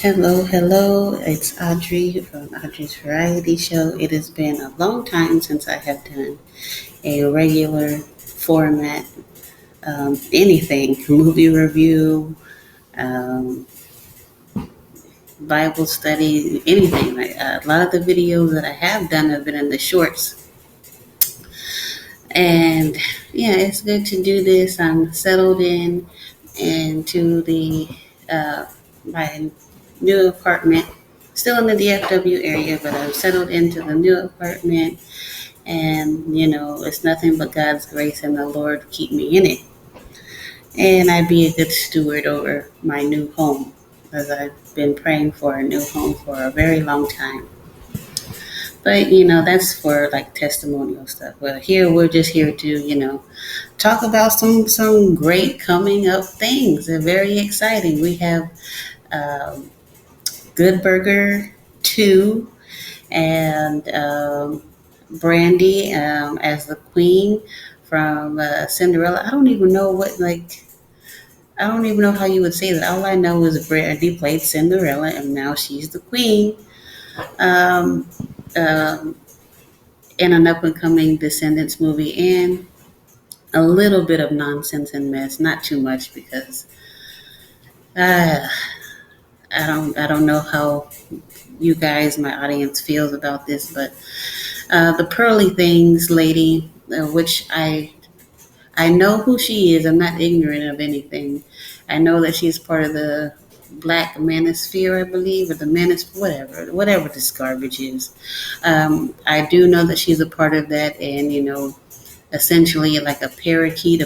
Hello. It's Audrey from Audrey's Variety Show. It has been a long time since I have done a regular format, anything, movie review, um, Bible study, anything. A lot of the videos that I have done have been in the shorts. And yeah, it's good to do this. I'm settled in into uh, my new apartment. Still in the DFW area, but I've settled into the new apartment, and it's nothing but God's grace and the Lord keep me in it. And I'd be a good steward over my new home, because I've been praying for a new home for a very long time. But that's for like testimonial stuff. But here we're just here to talk about some great coming up things. They're very exciting. We have um, Good Burger 2 and Brandi as the queen from Cinderella. I don't even know how you would say that. All I know is Brandi played Cinderella, and now she's the queen. Um, um, in an up and coming Descendants movie, and a little bit of nonsense and mess, not too much because uh, I don't know how you guys, my audience, feels about this, but the Pearly things lady, which I know who she is. I'm not ignorant of anything. I know that she's part of the Black Manosphere, I believe, or the Manos, whatever this garbage is. I do know that she's a part of that, and essentially like a parakeet, a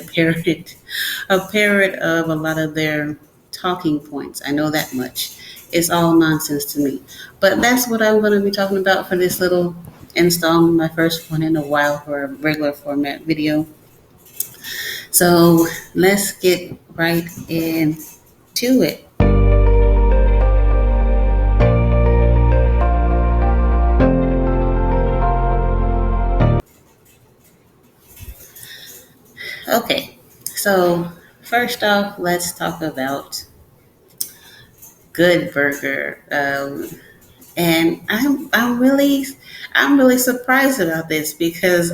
parrot of a lot of their talking points. I know that much. It's all nonsense to me. But that's what I'm going to be talking about for this little installment, my first one in a while for a regular format video. So let's get right into it. Okay, so first off, let's talk about Good Burger. And I'm really surprised about this because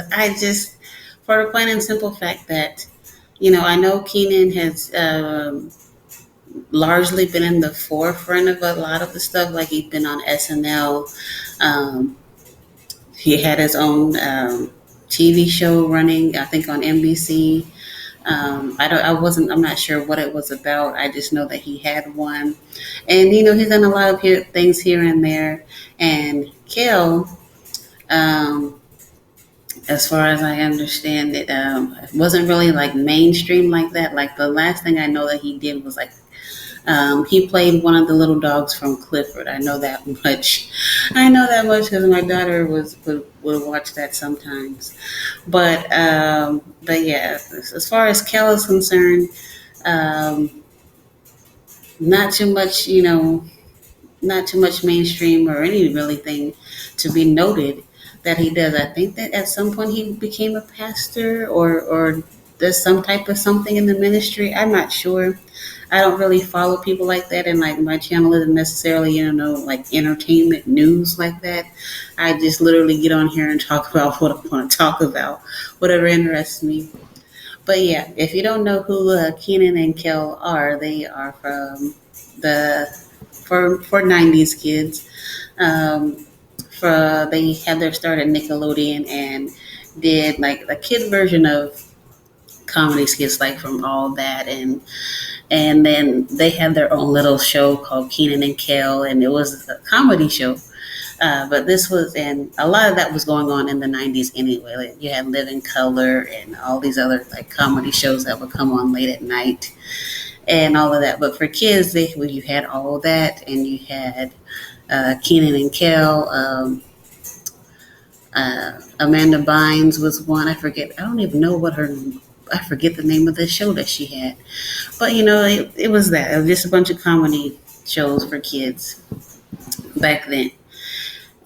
for the plain and simple fact that I know Keenan has largely been in the forefront of a lot of the stuff. Like he's been on SNL. Um, he had his own TV show running, I think, on NBC. I'm not sure what it was about. I just know that he had one, and he's done a lot of things here and there. And Kel, um, as far as I understand it, wasn't really like mainstream like that. Like the last thing I know that he did was like he played one of the little dogs from Clifford. I know that much. I know that much because my daughter would watch that sometimes. But yeah, as far as Kel is concerned, um, not too much, not too much mainstream or any really thing to be noted that he does. I think that at some point he became a pastor or does some type of something in the ministry. I'm not sure. I don't really follow people like that, and like my channel isn't necessarily like entertainment news like that. I just literally get on here and talk about what I want to talk about, whatever interests me. But yeah, if you don't know who Keenan and Kel are, they are from the for 90s kids. Um, they had their start at Nickelodeon and did like a kid version of comedy skits like from All That, and then they had their own little show called Keenan and Kel, and it was a comedy show. But this was, and a lot of that was going on in the 90s anyway. Like you had Living Color and all these other like comedy shows that would come on late at night and all of that. But for kids, you had All That, and you had Keenan and Kel. Amanda Bynes was one. I don't even know I forget the name of the show that she had. But it was that. It was just a bunch of comedy shows for kids back then.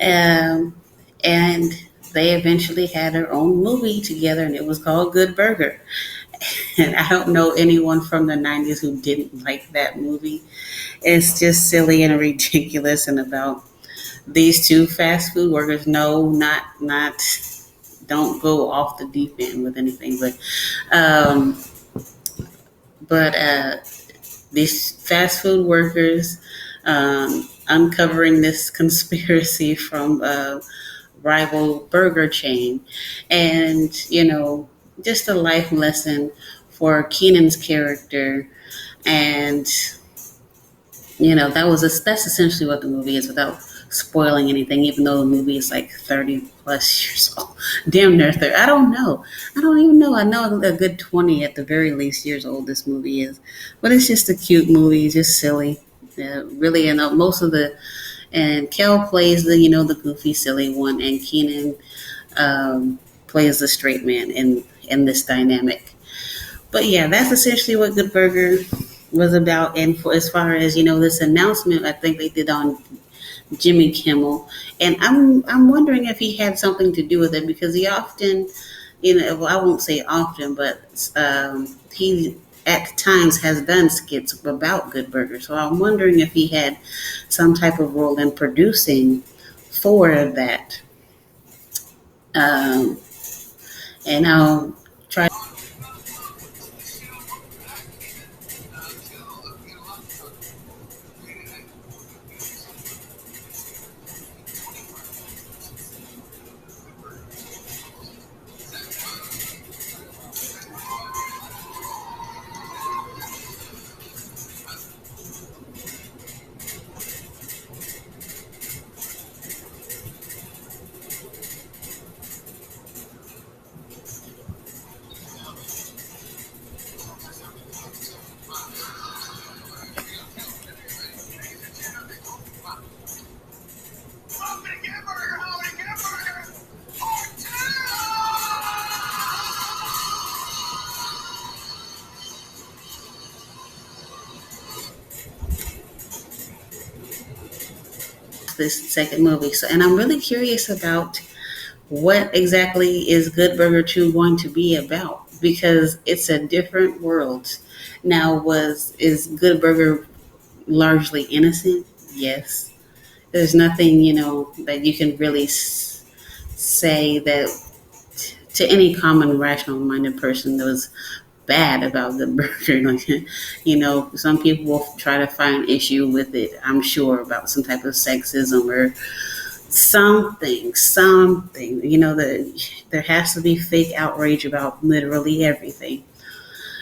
And they eventually had their own movie together, and it was called Good Burger. And I don't know anyone from the 90s who didn't like that movie. It's just silly and ridiculous and about these two fast food workers. No, not don't go off the deep end with anything, um, but these fast food workers uncovering this conspiracy from a rival burger chain, and just a life lesson for Keenan's character. And that's essentially what the movie is, without spoiling anything, even though the movie is like 30 plus years old. Damn near 30. I don't even know. I know a good 20 at the very least years old this movie is. But it's just a cute movie, just silly. Really, most of the, and Kel plays the goofy, silly one, and Keenan plays the straight man in this dynamic. But yeah, that's essentially what Good Burger was about. And for as far as this announcement, I think they did on Jimmy Kimmel, and I'm wondering if he had something to do with it, because he often, well, I won't say often, but he at times has done skits about Good Burger. So I'm wondering if he had some type of role in producing for that. Um, and I'll try this second movie. So, and I'm really curious about what exactly is Good Burger 2 going to be about, because it's a different world. Now, is Good Burger largely innocent? Yes. There's nothing, that you can really say that to any common rational minded person that was bad about the burger. Like, some people will try to find issue with it, I'm sure, about some type of sexism or something. There has to be fake outrage about literally everything.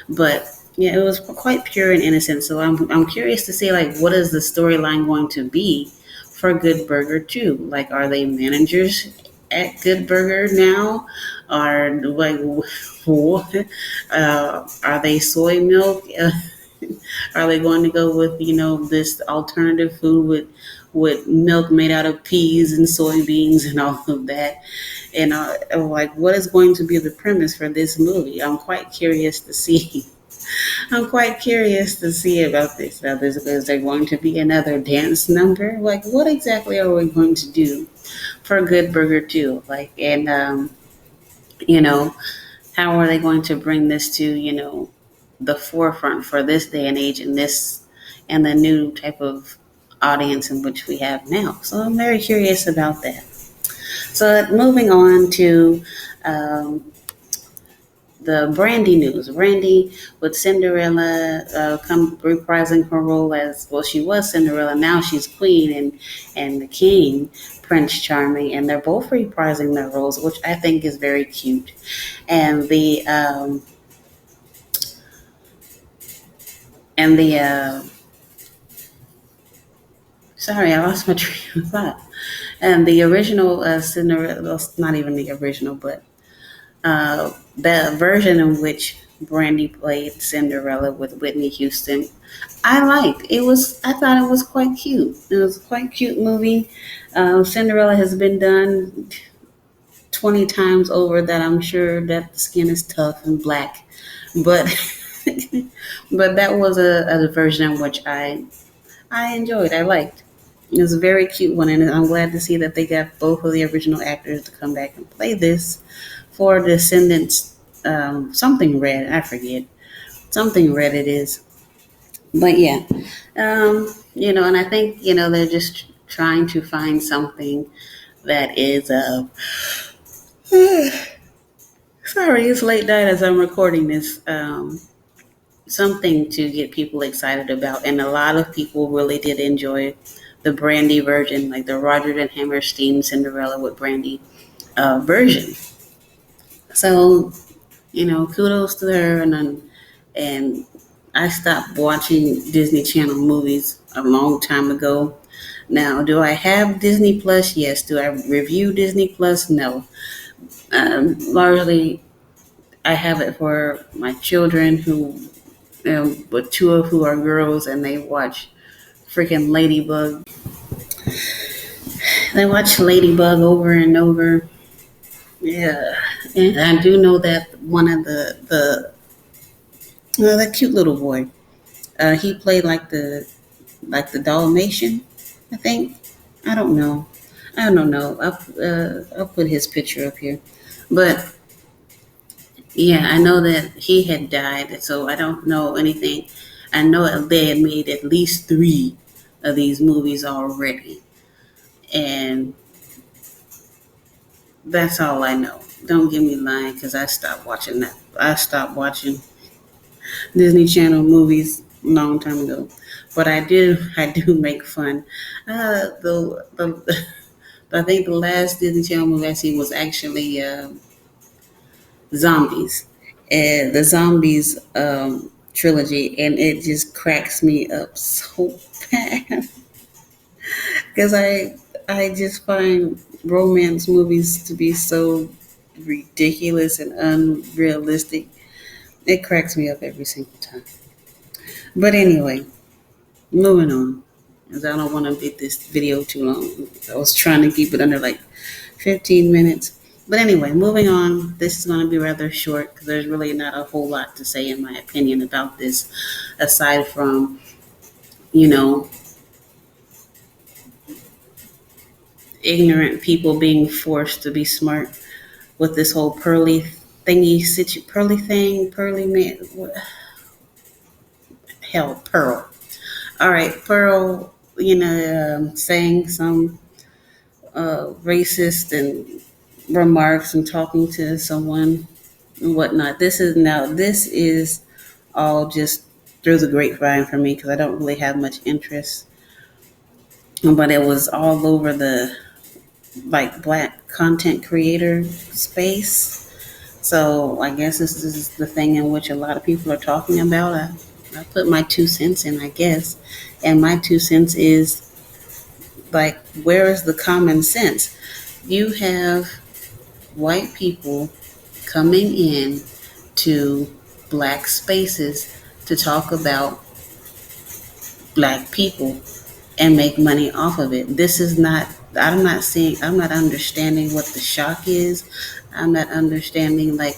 But yeah, it was quite pure and innocent. So I'm curious to see, like, what is the storyline going to be for Good Burger 2? Like, are they managers at Good Burger now? Are like what? Are they soy milk? Are they going to go with this alternative food with milk made out of peas and soybeans and all of that? And like, what is going to be the premise for this movie? I'm quite curious to see. I'm quite curious to see about this. Now, is there going to be another dance number? Like, what exactly are we going to do for Good Burger 2? Like, and you know, how are they going to bring this to the forefront for this day and age, and the new type of audience in which we have now? So I'm very curious about that. So moving on to the Brandi news. Brandi with Cinderella, come reprising her role as, well, she was Cinderella, now she's Queen, and the King, Prince Charming, and they're both reprising their roles, which I think is very cute. And the sorry, I lost my train of thought. And the original Cinderella, well, not even the original, but the version in which Brandy played Cinderella with Whitney Houston, I liked. I thought it was quite cute. It was a quite cute movie. Cinderella has been done 20 times over. That I'm sure that the skin is tough and black, but but that was a version in which I enjoyed. I liked. It was a very cute one, and I'm glad to see that they got both of the original actors to come back and play this for Desendants something red. I forget something red it is, but yeah, and I think they're just trying to find something that is sorry, it's late night as I'm recording this. Something to get people excited about, and a lot of people really did enjoy the Brandi version, like the Roger and Hammerstein Cinderella with Brandi version. So kudos to her, and I stopped watching Disney Channel movies a long time ago. Now, do I have Disney Plus? Yes. Do I review Disney Plus? No. Largely, I have it for my children but two of who are girls, and they watch freaking Ladybug. They watch Ladybug over and over. Yeah, and I do know that one of that cute little boy, he played like the Dalmatian, I think. I don't know. I don't know. I'll put his picture up here, but yeah, I know that he had died, so I don't know anything. I know they had made at least three of these movies already, and that's all I know. Don't get me lying, because I stopped watching that. I stopped watching Disney Channel movies a long time ago, but I do make fun. The I think the last Disney Channel movie I seen was actually Zombies, and the Zombies trilogy, and it just cracks me up so bad because I just find romance movies to be so ridiculous and unrealistic. It cracks me up every single time. But anyway, moving on, because I don't want to make this video too long. I was trying to keep it under like 15 minutes. But anyway, moving on. This is going to be rather short because there's really not a whole lot to say, in my opinion, about this, aside from, you know, ignorant people being forced to be smart with this whole Pearly Pearly thing, Pearly man, hell, Pearl. All right, Pearl, saying some racist and remarks and talking to someone and whatnot. This is all just through the grapevine for me because I don't really have much interest. But it was all over the like black content creator space. So I guess this is the thing in which a lot of people are talking about. I put my 2 cents in, I guess. And my 2 cents is like, where is the common sense? You have white people coming in to black spaces to talk about black people and make money off of it. This is not, I'm not understanding what the shock is. I'm not understanding like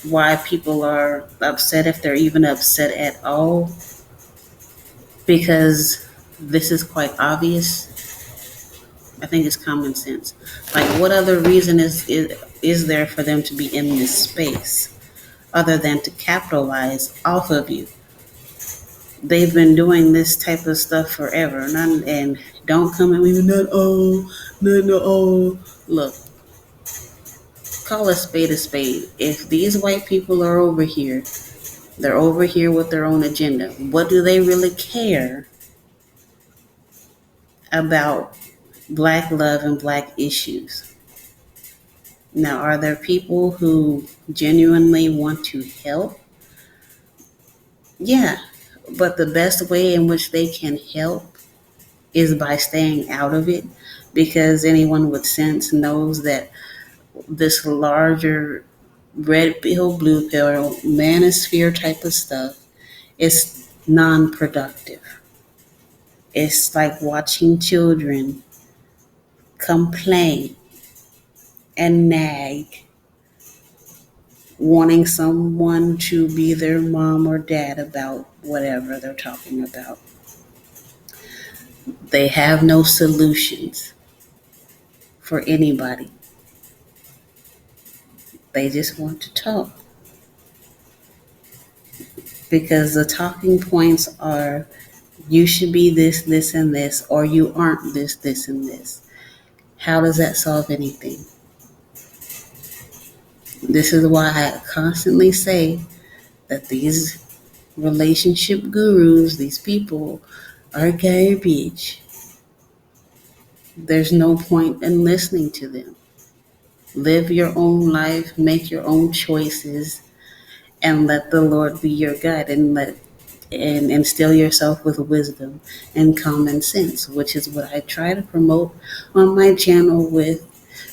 why people are upset, if they're even upset at all, because this is quite obvious. I think it's common sense. Like, what other reason is there for them to be in this space other than to capitalize off of you? They've been doing this type of stuff forever, and don't come at me with not all, not all. Look, call a spade a spade. If these white people are over here, they're over here with their own agenda. What do they really care about black love and black issues? Now, are there people who genuinely want to help? Yeah, but the best way in which they can help is by staying out of it, because anyone with sense knows that this larger red pill, blue pill, manosphere type of stuff is non-productive. It's like watching children complain and nag, wanting someone to be their mom or dad about whatever they're talking about. They have no solutions for anybody. They just want to talk because the talking points are you should be this, this, and this, or you aren't this, this, and this. How does that solve anything? This is why I constantly say that these relationship gurus, these people, are garbage. There's no point in listening to them. Live your own life, make your own choices, and let the Lord be your guide, and instill yourself with wisdom and common sense, which is what I try to promote on my channel with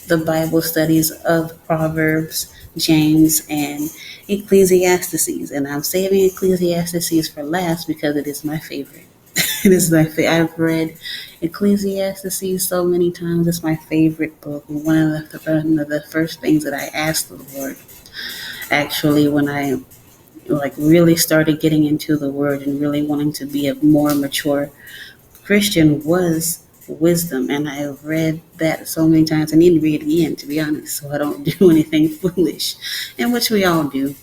the Bible studies of Proverbs, James, and Ecclesiastes. And I'm saving Ecclesiastes for last because it is my favorite. It is my favorite. I've read Ecclesiastes so many times. It's my favorite book. One of the first things that I asked the Lord, actually, when I really started getting into the Word and really wanting to be a more mature Christian, was wisdom. And I have read that so many times. I need to read it again, to be honest, so I don't do anything foolish, and which we all do.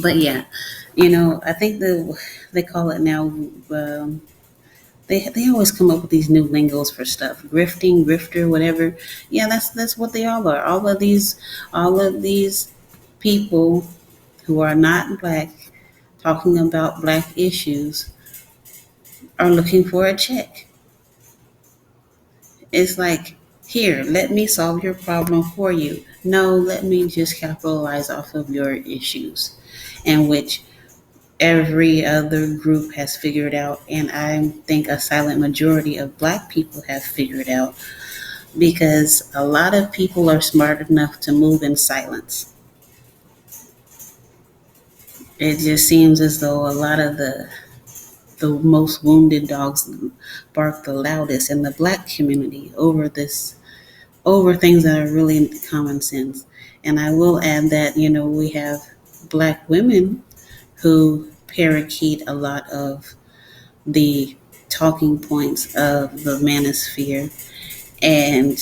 But yeah, I think they call it now. They always come up with these new lingos for stuff, grifting, grifter, whatever. Yeah, that's what they all are. All of these people who are not black talking about black issues are looking for a check. It's like, here, let me solve your problem for you. No, let me just capitalize off of your issues, and which every other group has figured out, and I think a silent majority of black people have figured out, because a lot of people are smart enough to move in silence. It just seems as though a lot of the most wounded dogs bark the loudest in the black community over things that are really common sense. And I will add that, we have black women who parakeet a lot of the talking points of the manosphere, and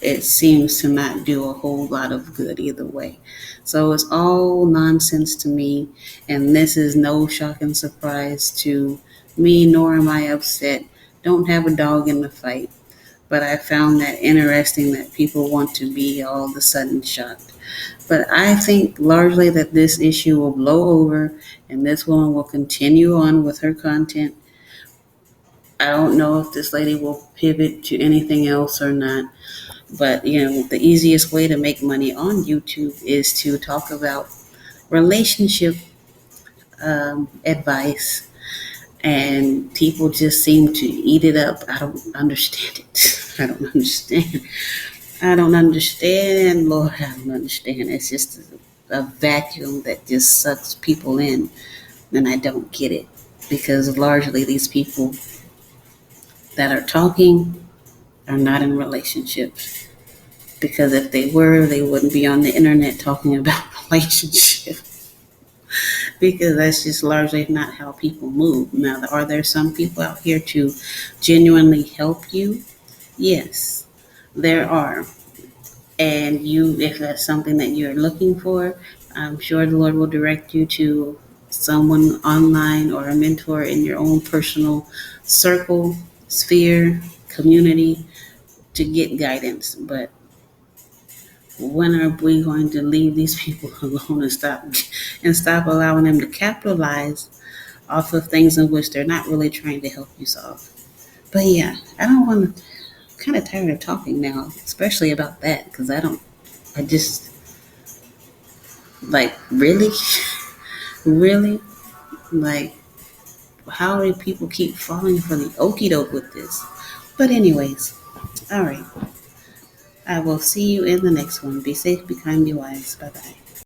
it seems to not do a whole lot of good either way. So it's all nonsense to me, and this is no shock and surprise to me, nor am I upset. Don't have a dog in the fight, but I found that interesting that people want to be all of a sudden shocked. But I think largely that this issue will blow over, and this woman will continue on with her content. I don't know if this lady will pivot to anything else or not. But, the easiest way to make money on YouTube is to talk about relationship advice, and people just seem to eat it up. I don't understand it. I don't understand. I don't understand. Lord, I don't understand. It's just a vacuum that just sucks people in, and I don't get it, because largely these people that are talking are not in relationships. Because if they were, they wouldn't be on the internet talking about relationships. Because that's just largely not how people move. Now, are there some people out here to genuinely help you? Yes, there are. And if that's something that you're looking for, I'm sure the Lord will direct you to someone online or a mentor in your own personal circle, sphere, community to get guidance. But when are we going to leave these people alone and stop allowing them to capitalize off of things in which they're not really trying to help you solve? But yeah, I'm kind of tired of talking now, especially about that, because I just, really, really, like, how do people keep falling for the okie doke with this? But anyways, all right. I will see you in the next one. Be safe, be kind, be wise. Bye-bye.